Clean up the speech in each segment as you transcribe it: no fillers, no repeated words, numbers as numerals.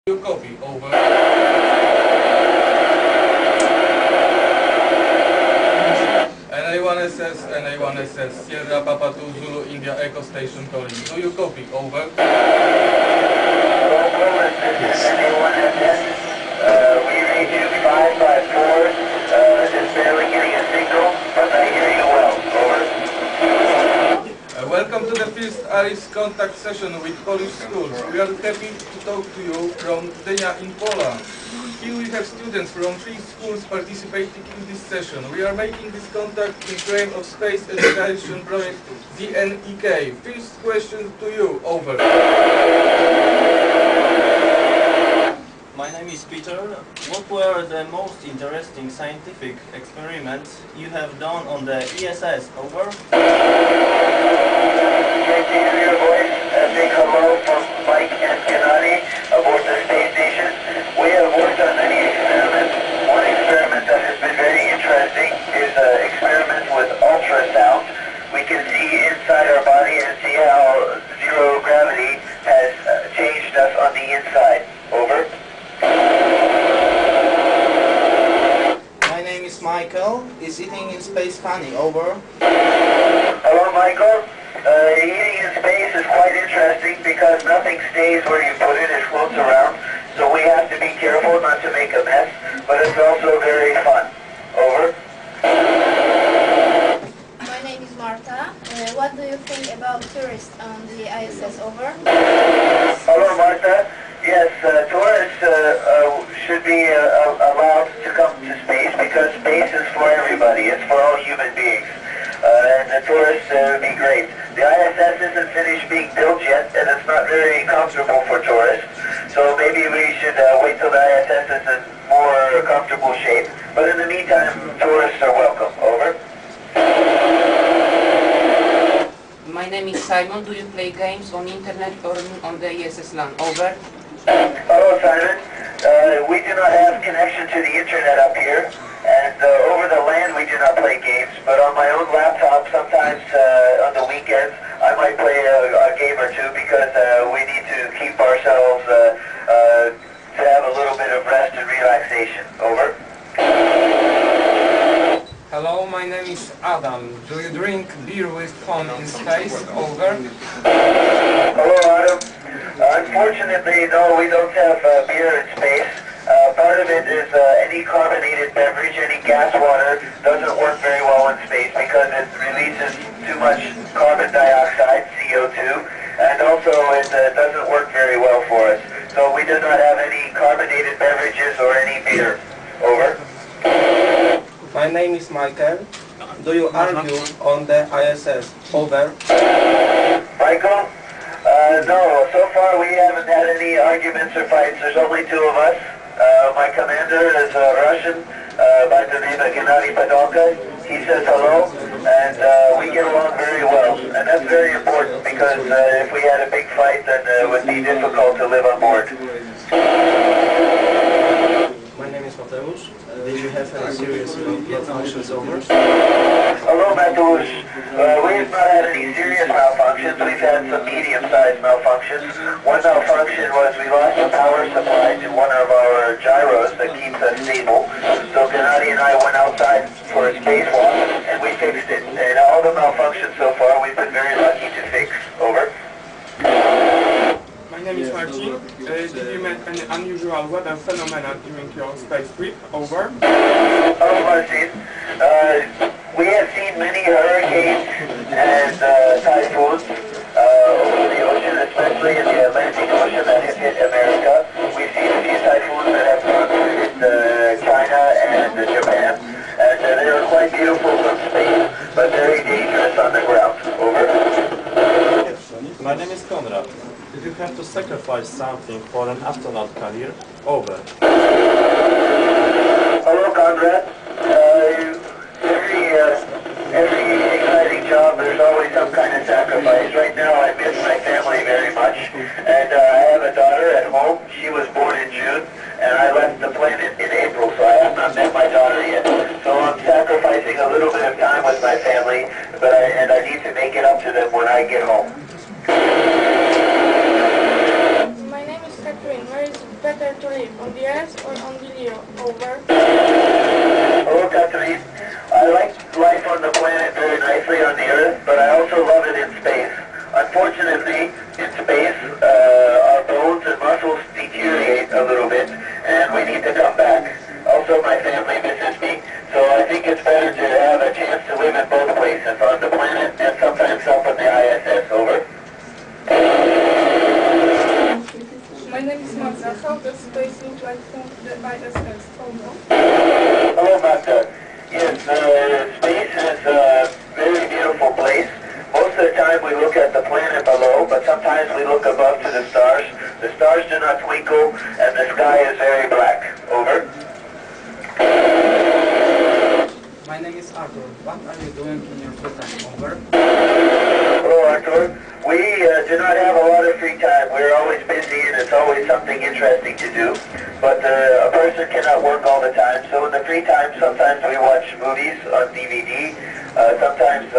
You copy, over. NA1SS, Sierra Papa 2 Zulu India Echo Station calling. Do you copy, over? This is NA1SS. We read you 554. Just barely getting a signal, but I hear you well. Over. Welcome to the first Ariss contact session with Polish schools. We are happy to talk to you from Gdynia in Poland. Here we have students from 3 schools participating in this session. We are making this contact in frame of space education project DNEK. First question to you, over. My name is Peter. What were the most interesting scientific experiments you have done on the ISS? Over. Great to hear your voice. A big hello from Mike and Gennady aboard the space station. We have worked on many experiments. One experiment that has been very interesting is an experiment with ultrasound. We can see inside our body and see how zero gravity has changed us on the inside. Over. My name is Michael. Is eating in space funny? Over. Hello, Michael. Eating in space is quite interesting because nothing stays where you put it. It floats around. So we have to be careful not to make a mess, but it's also very fun. Over. My name is Marta. What do you think about tourists on the ISS? Over. Hello, Marta. Yes, tourists should be allowed to come to space because space is for everybody. It's for all human beings. And the tourists would be great. The ISS isn't finished being built yet, and it's not very comfortable for tourists. So maybe we should wait till the ISS is in more comfortable shape. But in the meantime, tourists are welcome. Over. My name is Simon. Do you play games on internet or on the ISS LAN? Over. Hello, Simon. We do not have connection to the internet up here, and over the LAN we do not play games, but on my own laptop, sometimes on the weekends, I might play a game or two because we need to keep ourselves to have a little bit of rest and relaxation. Over. Hello, my name is Adam. Do you drink beer with fun in space? Over. Hello, Adam. Unfortunately, no, we don't have beer in space. Part of it is any carbonated beverage, any gas water doesn't work very well in space because it releases too much carbon dioxide, CO2, and also it doesn't work very well for us. So we do not have any carbonated beverages or any beer. Over. My name is Michael. Do you argue on the ISS? Over. Michael? No, so far we haven't had any arguments or fights. There's only 2 of us. My commander is a Russian by the name of Gennady Padalka. He says hello, and we get along very well. And that's very important because if we had a big fight, then it would be difficult to live on board. My name is Mateusz. Did you have any serious malfunctions? Over. Hello, Mateusz. We have not had any serious malfunctions. We've had some medium-sized malfunctions. One malfunction was we lost the power supply to one of our gyros that keeps us stable. So Gennady and I went outside for a spacewalk, and we fixed it. And all the malfunctions so far we've been very lucky to fix. Over. My name is Marcin. Did you meet any unusual weather phenomena during your space trip? Over. Hello, Marcin. We have seen many hurricanes and typhoons over the ocean, especially in the Atlantic Ocean that have hit America. We've seen a few typhoons that have gone to China and Japan, and they are quite beautiful from space, but very dangerous on the ground. Over. My name is Konrad. Did you have to sacrifice something for an astronaut career? Over. Hello, Conrad. Every exciting job, there's always some kind of sacrifice. Right now, I miss my family very much, and I have a daughter at home. She was born in June, and I left the planet in April, so I have not met my daughter yet. So I'm sacrificing a little bit of time with my family, but I need to make it up to them when I get home. My name is Catherine. Where is better to live on the Earth or on the Leo? Over. Hello, Catherine. I like life on the planet very nicely on the Earth, but I also love it in space. Unfortunately, in space, our bones and muscles deteriorate a little bit, and we need to come back. Also, my family misses me, so I think it's better to have a chance to live in both places, on the planet and sometimes up on the ISS. Over. My name is Magda. How does space look like from the ISS? Over. Hello, Magda. Yes, space is a very beautiful place. Most of the time we look at the planet below, but sometimes we look above to the stars. The stars do not twinkle, and the sky is very black. Over. My name is Arthur. What are you doing in your free time? Over. Hello, Arthur. We do not have a lot of free time. We're always busy, and it's always something interesting to do. But a person cannot work all the time, so in the free time, sometimes we watch movies on DVD, sometimes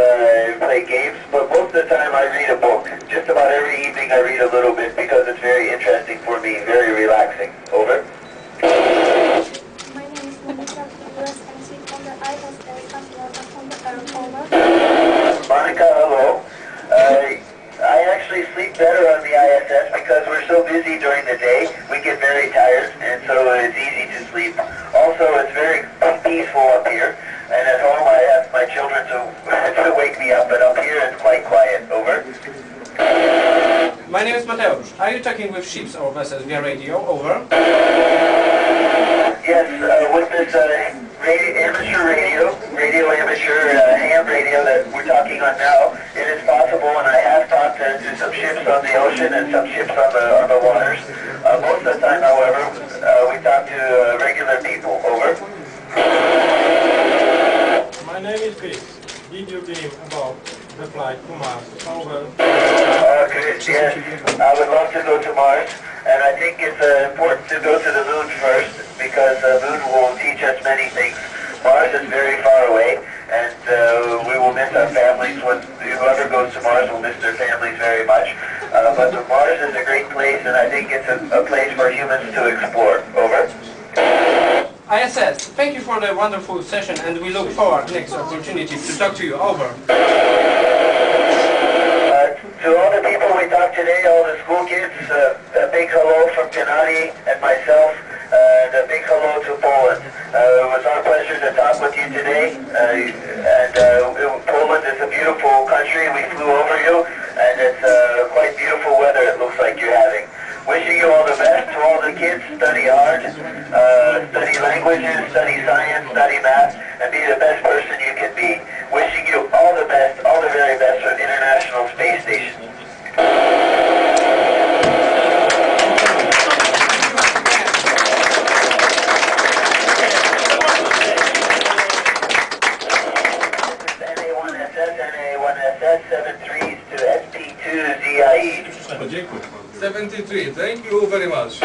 play games, but most of the time I read a book. Just about every evening I read a little bit because it's very interesting for me, very relaxing. Over. My name is Monica. I'm sitting on the ISS as well as on the Earth. Over. Monica, hello. I actually sleep better on the ISS because we're so busy during the day. We get very tired, and so it's easy to sleep. Also, it's very peaceful up here, and at home I have my children to wake me up, but up here it's quite quiet. Over. My name is Mateusz. Are you talking with ships or vessels via radio? Over. Yes, with this radio amateur ham radio that we're talking on now, it is possible, and I have talked to some ships on the ocean and some ships on the waters. Most of the time, however, we talk to regular people. Over. My name is Chris. Did you dream about the flight to Mars? Over. Chris, yes. I would love to go to Mars, and I think it's important to go to the moon first, because the moon will teach us many things. Mars is very far away, and we will miss our families. Whoever goes to Mars will miss their families very much. But Mars is a great place, and I think it's a place for humans to explore. Over. ISS, thank you for the wonderful session, and we look forward to next opportunity to talk to you. Over. To all the people we talked today, all the school kids, a big hello from Gennady and myself, and a big hello to Poland. It was our pleasure to talk with you today, and Poland is a beautiful country. We flew over you, and it's quite beautiful weather it looks like you're having. Wishing you all the best. To all the kids, study hard, study languages, study science, study math, and be the best person you can be. Wishing you all the best, all the very best for the International Space Station. NA1SS, 73s to Sp2Zie Ariss. 73. Thank you very much.